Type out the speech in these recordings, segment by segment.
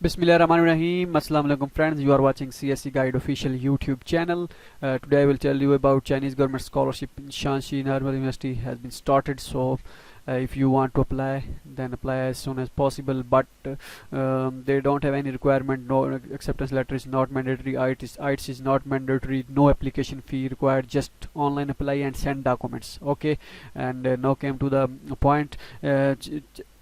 Bismillahirrahmanirrahim. Assalamu alaikum friends, you are watching CSC Guide official YouTube channel. Today I will tell you about Chinese government scholarship in Shanxi Normal University has been started. So if you want to apply, then apply as soon as possible, but they don't have any requirement. No acceptance letter is not mandatory. IELTS is not mandatory. No application fee required. Just online apply and send documents. Okay, and now came to the point.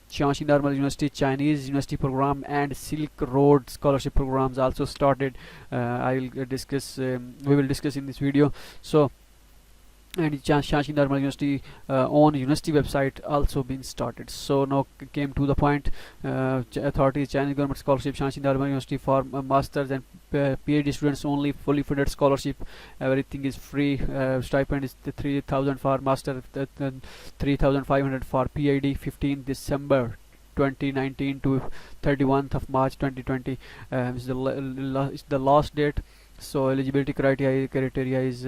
Shaanxi Normal University Chinese University program and Silk Road scholarship programs also started. I will discuss. We will discuss in this video. So, and Shaanxi Normal University own university website also been started. So now came to the point. Authorities Chinese government scholarship Shaanxi Normal University for masters and PhD students only, fully funded scholarship. Everything is free. Stipend is the 3,000 for master, 3,500 for PhD. 15 December 2019 to 31st of March 2020 is the last date. So eligibility criteria is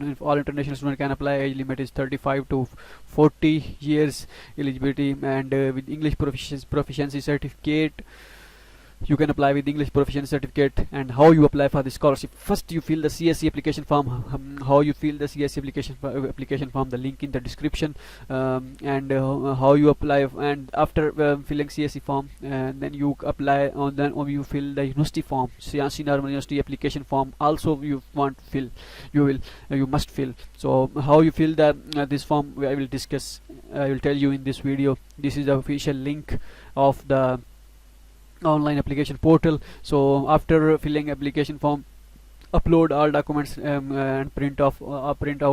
if all international students can apply. Age limit is 35 to 40 years. Eligibility and with English proficiency certificate. You can apply with English proficiency certificate. And how you apply for the scholarship: first you fill the CSC application form. How you fill the CSC application form, the link in the description. And how you apply, and after filling CSC form, then you apply on, then you fill the university form, CSC Normal University application form also. You want to fill, you must fill. So how you fill the this form, I will discuss. I will tell you in this video. This is the official link of the online application portal. So after filling application form, upload all documents and print out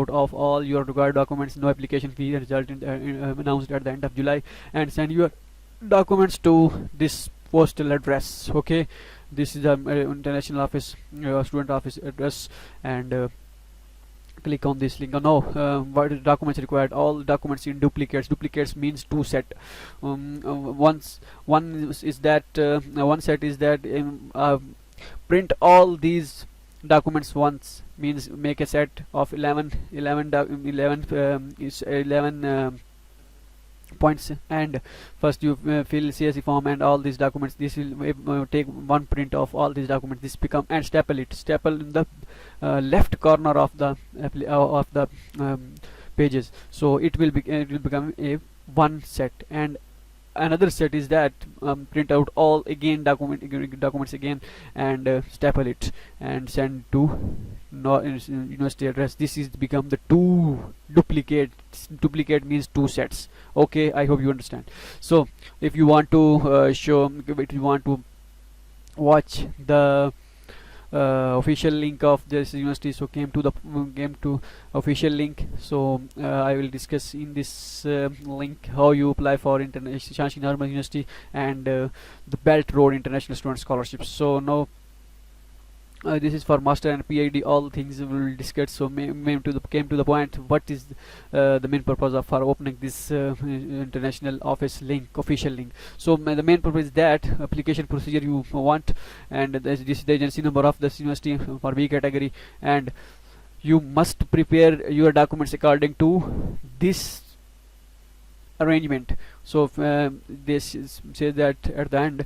of all your required documents. No application fee. Result announced at the end of July. And send your documents to this postal address. Okay, this is the international office, student office address. And click on this link. Now what is documents required? All documents in duplicates. Duplicates means two set. One set is that print all these documents once, means make a set of 11 points. And first you fill CSC form and all these documents. This will take one print of all these documents. This become, and staple in the left corner of the pages. So it will become a one set. And another set is that print out all again documents again, and staple it and send to university address. This is become the two duplicates. Duplicate means two sets. Okay, I hope you understand. So if you want to if you want to watch the official link of this university, so came to official link. So I will discuss in this link how you apply for Shaanxi Normal University and the Belt Road International Student Scholarship. So now this is for master and PhD. All things we will discuss. So came to the point. What is the main purpose of for opening this international office link, official link? So the main purpose is that application procedure you want, and this is the agency number of this university for B category, and you must prepare your documents according to this arrangement. So this says that at the end,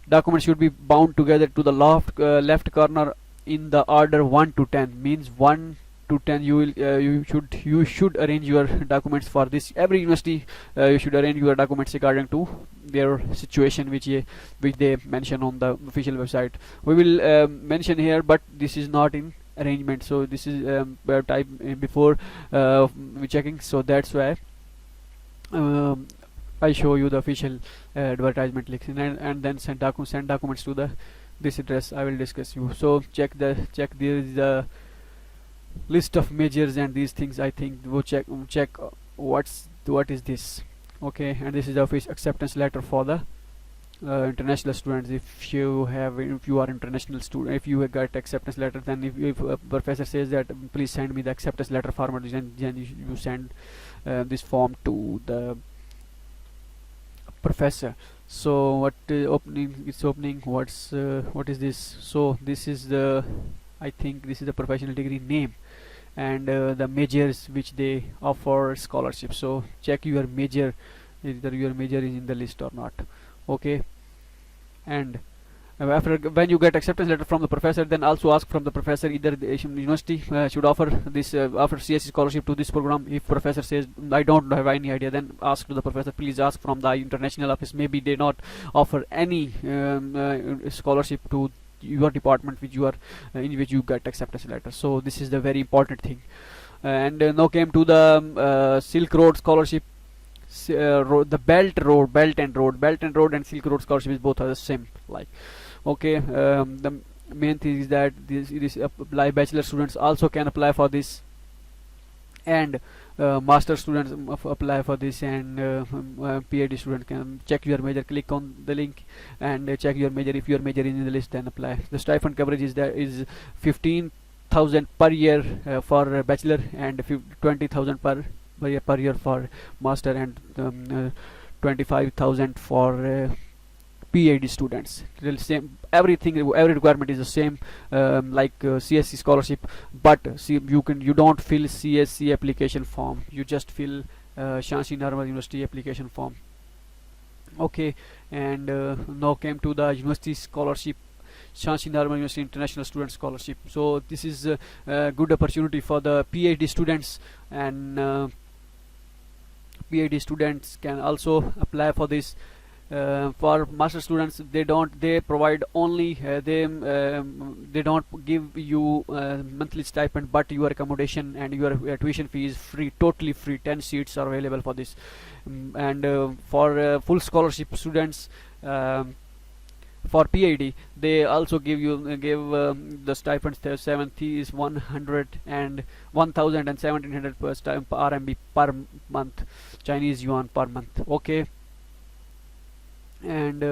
documents should be bound together to the left corner in the order 1 to 10. Means 1 to 10 you should arrange your documents for this. Every university you should arrange your documents according to their situation, which they mention on the official website. We will mention here, but this is not in arrangement. So this is type before we checking. So that's why I show you the official advertisement links, and then send documents to this address. I will discuss you. So check there is the list of majors and these things. I think we'll check what is this. Okay, and this is the official acceptance letter for the international students. If you are international student, if you got acceptance letter, then if a professor says that please send me the acceptance letter format, then you send this form to the professor. So what it's opening, what is this? So this is the, I think this is the professional degree name, and the majors which they offer scholarship. So check your major either your major is in the list or not. Okay. And after when you get acceptance letter from the professor, then also ask from the professor either the Asian university should offer this offer CSC scholarship to this program. If professor says I don't have any idea, then ask to the professor, please ask from the international office, maybe they not offer any scholarship to your department which you are in which you get acceptance letter. So this is the very important thing. And now came to the Silk Road scholarship. The Belt and Road and Silk Road scholarship is both are the same, like. Okay. The main thing is that this apply bachelor students also can apply for this, and master students apply for this, and PhD student can check your major, click on the link and check your major. If your major is in the list, then apply. The stipend coverage is 15,000 per year for bachelor, and 20,000 per year for master, and 25,000 for PhD students. Same, everything, every requirement is the same, like CSC scholarship. But see, you don't fill CSC application form. You just fill Shaanxi Normal University application form. Okay. And now came to the university scholarship. Shaanxi Normal University International Student Scholarship. So this is a good opportunity for the PhD students, and PhD students can also apply for this. For master students, they provide only they don't give you monthly stipend, but your accommodation and your tuition fee is free, totally free. 10 seats are available for this. And for full scholarship students, for PhD, they also give the stipends. The 70 is 100 and 1,000 and 1,700 per RMB per month, Chinese yuan per month. Okay. And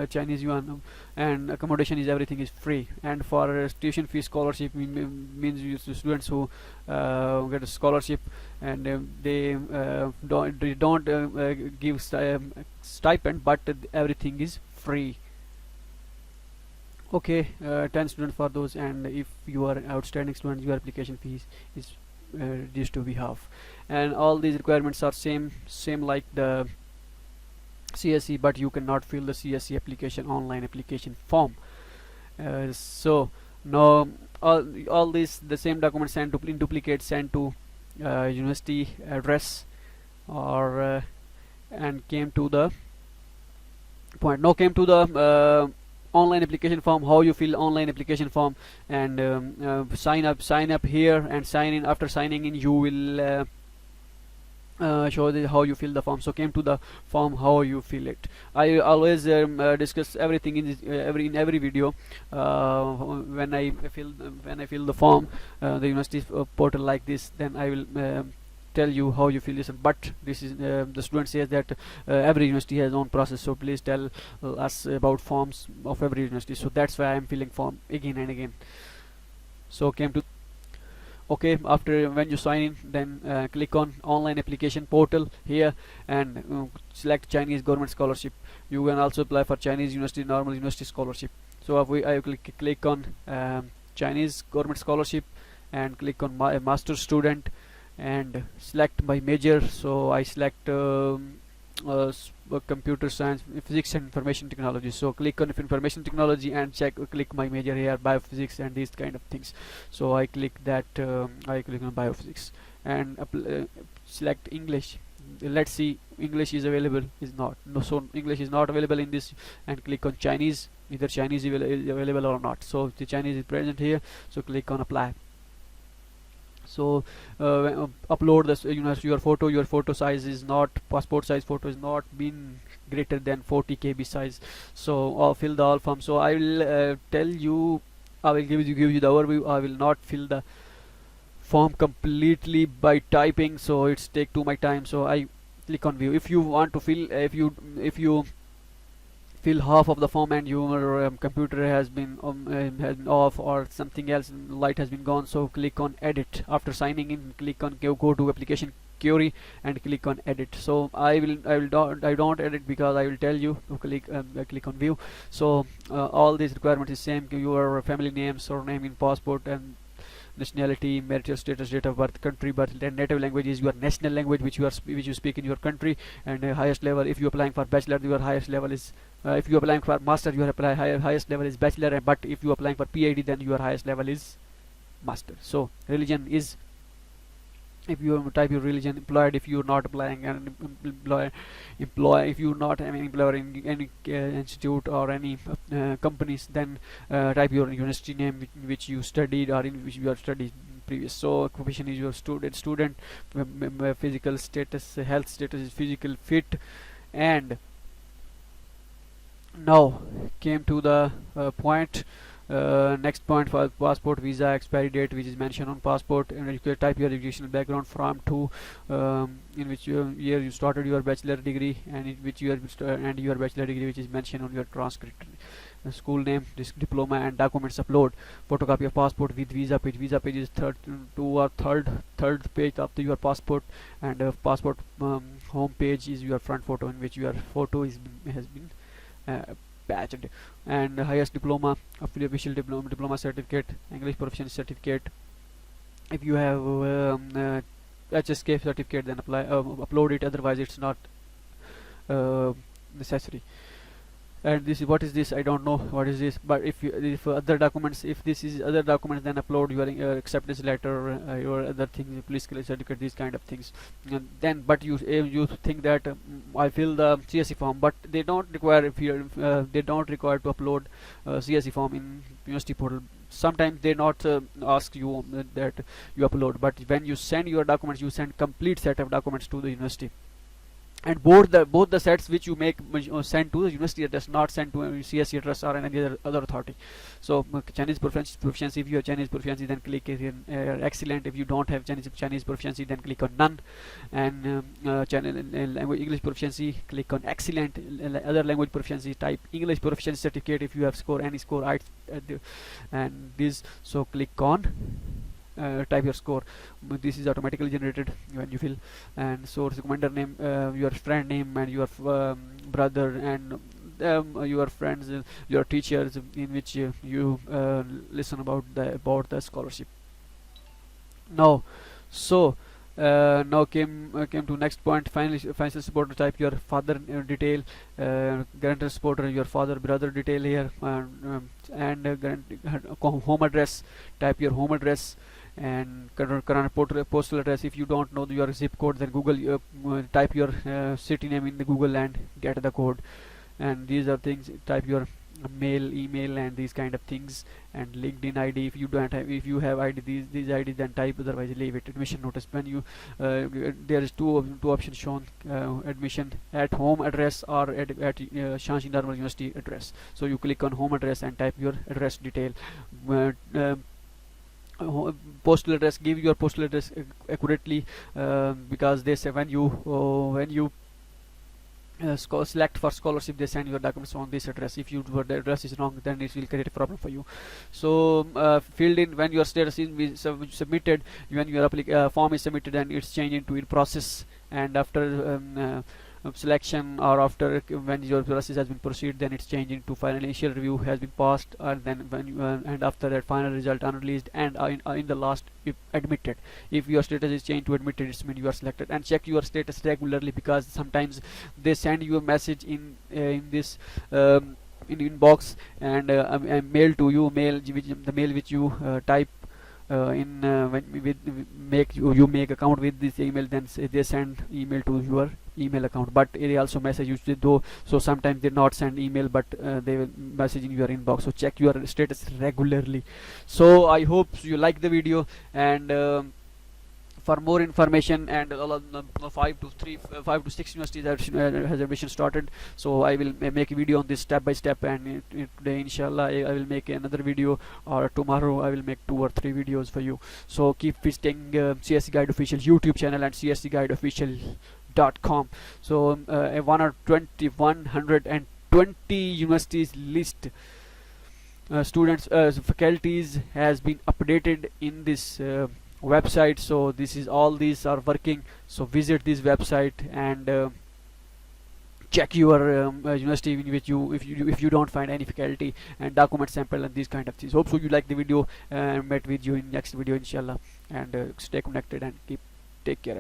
Chinese yuan, and accommodation is everything is free. And for tuition fee scholarship means students who get a scholarship, and they don't give stipend, but everything is free. Okay. 10 students for those, and if you are outstanding student, your application fees is reduced to be half. And all these requirements are same like the CSC, but you cannot fill the CSC application online application form. So now all these the same documents sent in duplicate, sent to university address, or and came to the point. Now came to the online application form. How you fill online application form, and sign up here and sign in. After signing in, you will show how you fill the form. So came to the form, how you fill it. I always discuss everything in this, every video when I fill the form, the university portal like this. Then I will tell you how you fill this. But this is the student says that every university has own process, so please tell us about forms of every university. So that's why I am filling form again and again. So came to okay. After when you sign in, then click on online application portal here, and select Chinese government scholarship. You can also apply for Chinese university normal university scholarship. So I click on Chinese government scholarship, and click on my master student, and select my major. So I select computer science, physics and information technology. So click on information technology and click my major here, biophysics and these kind of things. So I click that, I click on biophysics, and select English. Let's see, English is available, is not. No, so English is not available in this, and click on Chinese, either Chinese is available or not. So the Chinese is present here, so click on apply. So upload this, your photo size is not, passport size photo is not been greater than 40 KB size. So fill the all form. So I will tell you, I will give you the overview. I will not fill the form completely by typing, so it's take too much time. So I click on view. If you want to fill, if you fill half of the form and your computer has been off or something else, light has been gone, so click on edit. After signing in, click on go to application query and click on edit. So I don't edit, because I will tell you to click on view. So all these requirements is same. Your family name, surname in passport, and nationality, marital status, date of birth, country birth. Then native language is your national language which which you speak in your country. And highest level, if you are applying for bachelor, your highest level is if you are applying for master, your highest level is bachelor. But if you are applying for PhD, then your highest level is master. So religion is, if you type your religion. Employed, if you're not applying and employ, if you're not having employer in any institute or any companies, then type your university name which you studied or in which you are studied previous. So occupation is your student. Physical status, health status is physical fit. And now came to the point. Next point for passport, visa, expiry date which is mentioned on passport. And you can type your educational background from to in which year you started your bachelor degree, and in which year and your bachelor degree which is mentioned on your transcript. School name, diploma, and documents upload. Photocopy of passport with visa page. Visa page is third page of your passport. And passport home page is your front photo, in which your photo has been patched. And highest diploma, official diploma certificate, English proficiency certificate. If you have HSK certificate, then upload it, otherwise it's not necessary. And this is, what is this, I don't know what is this. But if other documents, if this is other documents, then upload your acceptance letter, your other things, police certificate, these kind of things. And then, but you think that I fill the CSC form, but they don't require, if you they don't require to upload CSC form in university portal. Sometimes they not ask you that you upload, but when you send your documents, you send complete set of documents to the university. And both the sets which you make send to the university address, not send to a CSC address or any other authority. So Chinese proficiency, if you have Chinese proficiency, then click here excellent. If you don't have Chinese proficiency, then click on none. And language English proficiency, click on excellent. Other language proficiency, type English proficiency certificate if you have any score and this, so click on type your score. This is automatically generated when you fill. And source, recommender name, your friend name, and your brother, and your friends, your teachers in which you listen about the scholarship. Now, so now came to next point. Financial supporter, type your father detail, guarantor supporter, your father brother detail here, and home address, type your home address. And current postal address, if you don't know your zip code, then Google type your city name in the Google and get the code. And these are things, type your mail, email, and these kind of things. And LinkedIn ID, if you don't have, if you have ID, these IDs, then type, otherwise leave it. Admission notice, when you there is two options shown, admission at home address or at Shanxi Normal University address. So you click on home address and type your address detail. Postal address, give your postal address accurately, because they say when you select for scholarship, they send your documents on this address. If the address is wrong, then it will create a problem for you. So filled in when your status is submitted, when your form is submitted, and it's changed into in process. And after selection, or after when your process has been proceeded, then it's changed into final initial review has been passed, and then when you, and after that final result unreleased, and in the last, if admitted. If your status is changed to admitted, it's mean you are selected. And check your status regularly, because sometimes they send you a message in this in inbox, and a mail to you, the mail which you type when you make account with this email, then they send email to your email account. But they also message you though, so sometimes they not send email, but they will message in your inbox. So check your status regularly. So I hope you like the video, and for more information, and all of 5 to 6 universities has admission started. So I will make a video on this step by step, and today inshallah I will make another video, or tomorrow I will make 2 or 3 videos for you. So keep visiting CSC Guide Official YouTube channel and cscguideofficial.com. So 120 universities list, students, faculties has been updated in this website. So this is all these are working. So visit this website and check your university in which you, if you don't find any faculty, and document sample and these kind of things. Hope so you like the video, and met with you in next video inshallah, and stay connected and keep take care.